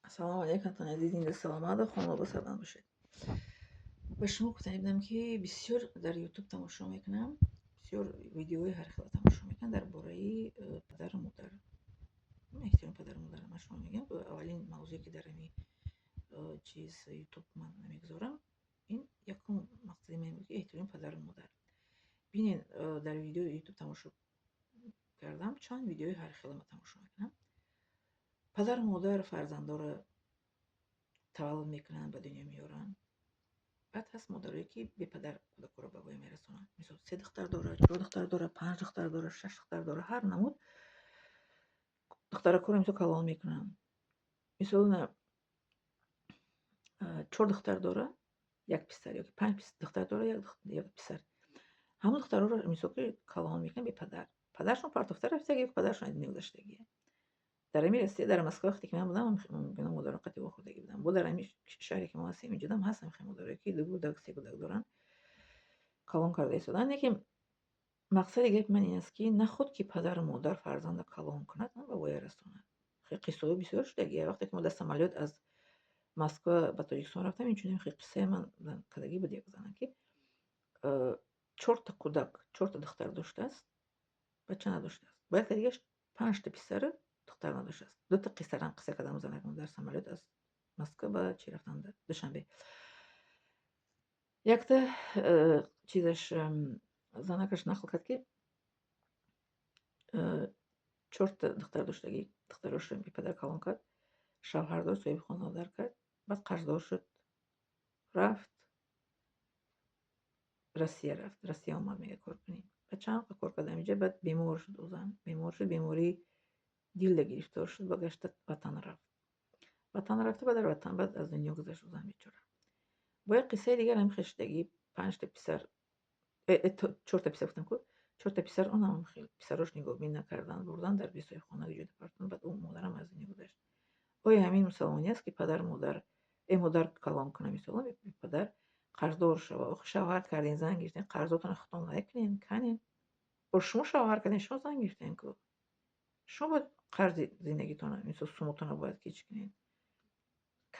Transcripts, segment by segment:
سلام علیکم عزیزین، سلامت و خانم با سلام باشید. به شما گفتم بودم که بسیار در یوتیوب تماشا میکنم، بسیار ویدیوهای هر خیلی تماشا میکنم درباره پدر و مادر. احترام پدر و مادر من شما میگم اولین موضوعی که در این چیز یوتیوب من نمیگذارم، این یکم مقصدی من بود که احترام پدر و مادر. ببینین در ویدیو یوتیوب تماشا کردم، چند ویدیوی هر خیلی من تماشا میکنم. پدر و مادر فرزندا رو تولد میکنن، به دنیا میارن. بعد هست مادرایی که به پدر کودک رو به وای میرسونن. مثلا 3 دختر داره، 4 دختر داره، 5 دختر داره، 6 دختر داره، هر نمود دختر رو مثلا کلان میکنن. مثلا 4 دختر داره، یک پسر، یا 5 دختر داره، یک پسر. همون دخترها رو مثلا که کلان میکنن به پدر. پدرشون پرتافته رفتگی، پدرشون ادنی گذشتگیه. در این رسیده در مسکو وقتی که من بودم میگم مادر قطعی خوردگی بودم. بود در این شهری که ما هستیم اینجا هم هستم خیلی مادرایی که دو گودک سه گودک دارن کلان کرده ایستادن. یکی مقصد گپ من این است که نه خود که پدر و مادر فرزند کلان کند نه به وای رساند. خیلی قصه بسیار شده. وقتی که ما در سمالیات از مسکو به تاجیکستان رفتم، این خیلی قصه من کدگی بود یک زنم که 4 تا کودک، 4 تا دختر داشته است، بچه نداشته است. باید دیگه 5 تا پسر، دختر نداشته است. 2 تا قصه قصه کردم زنم در سمالیات از مسکو به چی رفتم در دوشنبه. یک تا چیزش زنکش نقل کرد که 4 تا دختر داشتگی، دخترش رو پدر کلان کرد، شوهر داشت، صاحب خانواده کرد، بعد قرضدار شد، رفت روسیه آمد میگه کار کنیم. بعد چند وقت کار کرد اینجا، بعد بیمار شد. او زن بیمار شد، بیماری دیل گرفتار شد، برگشت وطن رفت. وطن رفته بعد در وطن بعد از دنیا گذشت. او زن بیچاره. با یک قصه دیگر هم خشتگی 5 تا پسر، 4 تا پسر گفتم که 4 تا پسر، اونم خیلی پسراش نگاه بین نکردن، بردن در بیسوی خانه جدا پرتون. بعد اون مادرم از دنیا گذشت. آیا همین مسلمانی است که پدر مادر مادر کلام کنه مثلا پدر قرضدار شوه؟ آخه شوهر کردین، زن گرفتین، قرضاتون ختم نکنین کنین. و شما شوهر کردین، شما زن گرفتین که شما باید قرض زندگیتون مثل سومتون باید کیچ کنین،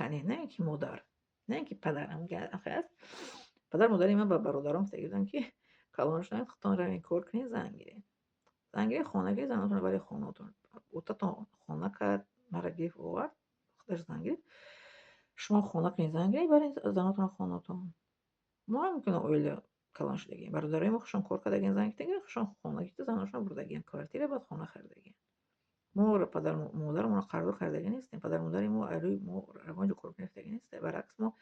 نه اینکه مادر، نه اینکه پدرم آخه است. پدر مادری من با برادرام تگیدن که کلام شدن ختم روین کار کنین، زن گیرین. زن گیرین خانگی زناتون برای خانهاتون اوتا خانه کرد، مرا گرفت آورد، خودش زن گرفت. شما خونه کنید، زن گیرین برین زناتون خانهاتون. ما هم میکنه اویل کلان شدگیم. برادرای ما خوشون کار کردگین، زن گرفتگین، خوشون خونه گرفته، زناشون بردگین کوارتیر، بعد خونه خریدگین. ما پدر مادرمون قرض کردگی نیستیم. پدر مادر ما اروی ما روان کار گرفتگی نیست. برعکس ما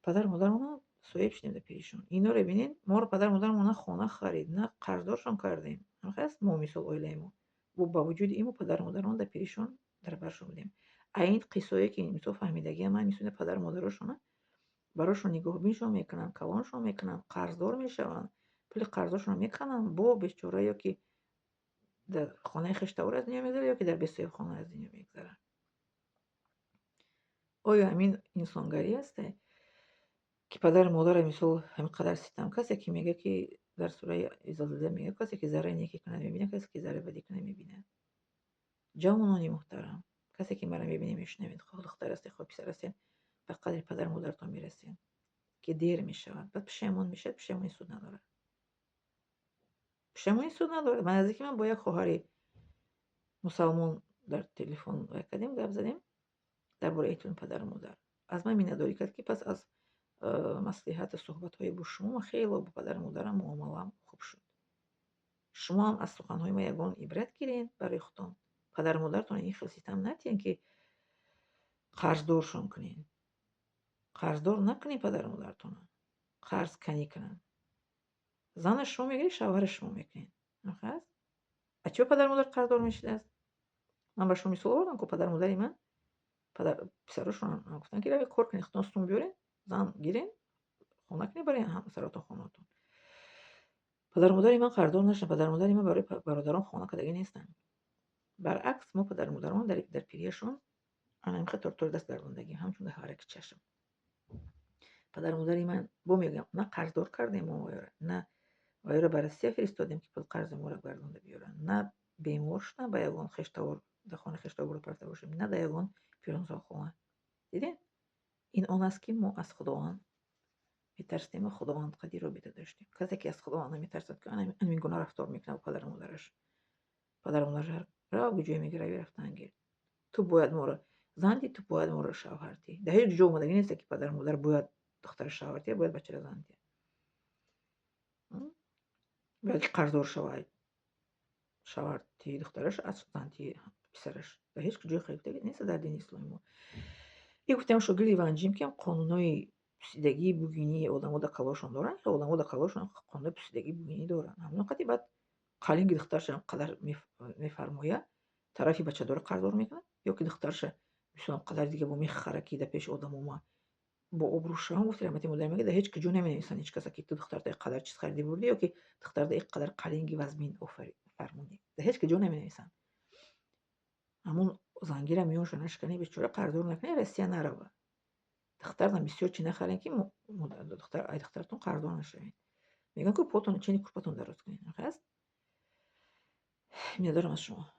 پدر مادرمون صاحب شدیم در پیشون. اینا رو ببینین، ما رو پدر مادرمون نه خونه خرید نه قرضدارشون کردیم. خاص ما مثل اویل ما و با وجود این پدر مادرمون در پیشون در برشون بودیم. این قصه‌ای که مثل فهمیدگی من میسونه پدر مادرشون براشون نگاه بینشون میکنن، کلانشون میکنن، قرضدار میشون، پول قرضاشون میکنن. با بیچاره یا که در خانه خشتور از دنیا میگذره یا که در بسیار خانه از دنیا میگذره. آیا همین انسانگری است که پدر مادر مثل همینقدر ستم؟ کسی که میگه که در سوره ایزالده میگه کسی که ذره نیکی کنه میبینه، کسی که ذره بدی کنه میبینه. جوانانی محترم، کسی که مرا میبینه میشنوید، خود دختر هستی، خود پسر هستین، به قدر پدر مادرتون میرسین که دیر میشود، بعد پشیمون میشد. پشیمونی سود نداره. پشیمونی سود نداره. من نزدیک من با یک خواهری مسلمان در تلفن کردیم، گپ زدیم درباره ایتون پدر و مادر. از من مینداری کرد که پس از مصلحت صحبت های با شما خیلی با پدر و مادرم معاملم خوب شد. شما هم از سخن های ما یگان عبرت گیرین برای خودتون. پدر و مادرتون این خیلی ستم نتین که قرضدارشون کنین. قرضدار نکنین پدر و مادرتون. قرض کنی کنن. زن شما میگیری، شوهر شما میکنین. نخواست؟ اچه پدر مادر قرضدار میشید است؟ من به شما مثال آوردم که پدر مادری من پسرشون گفتن که روی کار کنین، خودتون بیارین، زن گیرین، خونه کنین برای همسراتون خونهاتون. پدر مادری من قرضدار نشدن. پدر مادری من برای برادران خانه کردگی نیستن. برعکس ما پدر مادرمان در پیریشون انا میخواد طور دست درموندگی همچون در حرکت چشم. پدر مادری من با میگم نه قرضدار کردیم ما نه وای رو بررسی فرستادیم که پول قرض ما رو گردونده بیارن، نه بیمار شدن با یگان خشتور در خانه خشتور پرته باشیم، نه در یگان پیرانزاخوان. دیدین؟ این آن است که ما از خداوند میترسیم و خداوند قدیر رو بیده داشتیم. کسی که از خداوند میترسد که همین گناه رفتار میکنه و پدر و مادرش را به جای میگیره رفتن گیر. تو باید ما رو زندی، تو باید ما رو شوهرتی. در هیچ جا اومدگی نیست که پدر و مادر باید دختر شوهرتی باید بچه را زندی. باید قرضدار شوهرتی دخترش از زندی پسرش. در هیچ جای خیلی نیست در دین اسلام ما. یک گفتم شغلی وانجیم که قانونای پوسیدگی بوگینی آدم‌ها در کلاشون دارن که آدم‌ها در کلاشون قانون پوسیدگی بوگینی دارن. همون وقتی بعد قالینگ دخترش قدر میفرمایه طرفی بچه داره قرضدار میکنه یا که دخترش مثلا قدر دیگه با میخره که در پیش آدم ما با ابروش هم گفتم البته مدام میگه در هیچ کجا نمی‌نویسن هیچ کسی که تو دختر تا قدر چیز خریدی بردی یا که دختر در قدر قالینگی وزمین فرمونی در هیچ کجا نمی‌نویسن. همون زنگیره میون شنش کنی بیچاره قرضدار نکنی رسیا نرو. دخترم بسیار چی نخرین که دخترتون قرضدار نشوین. میگن که پاتون چینی کورپاتون درست کنین. هست میادرم از شما.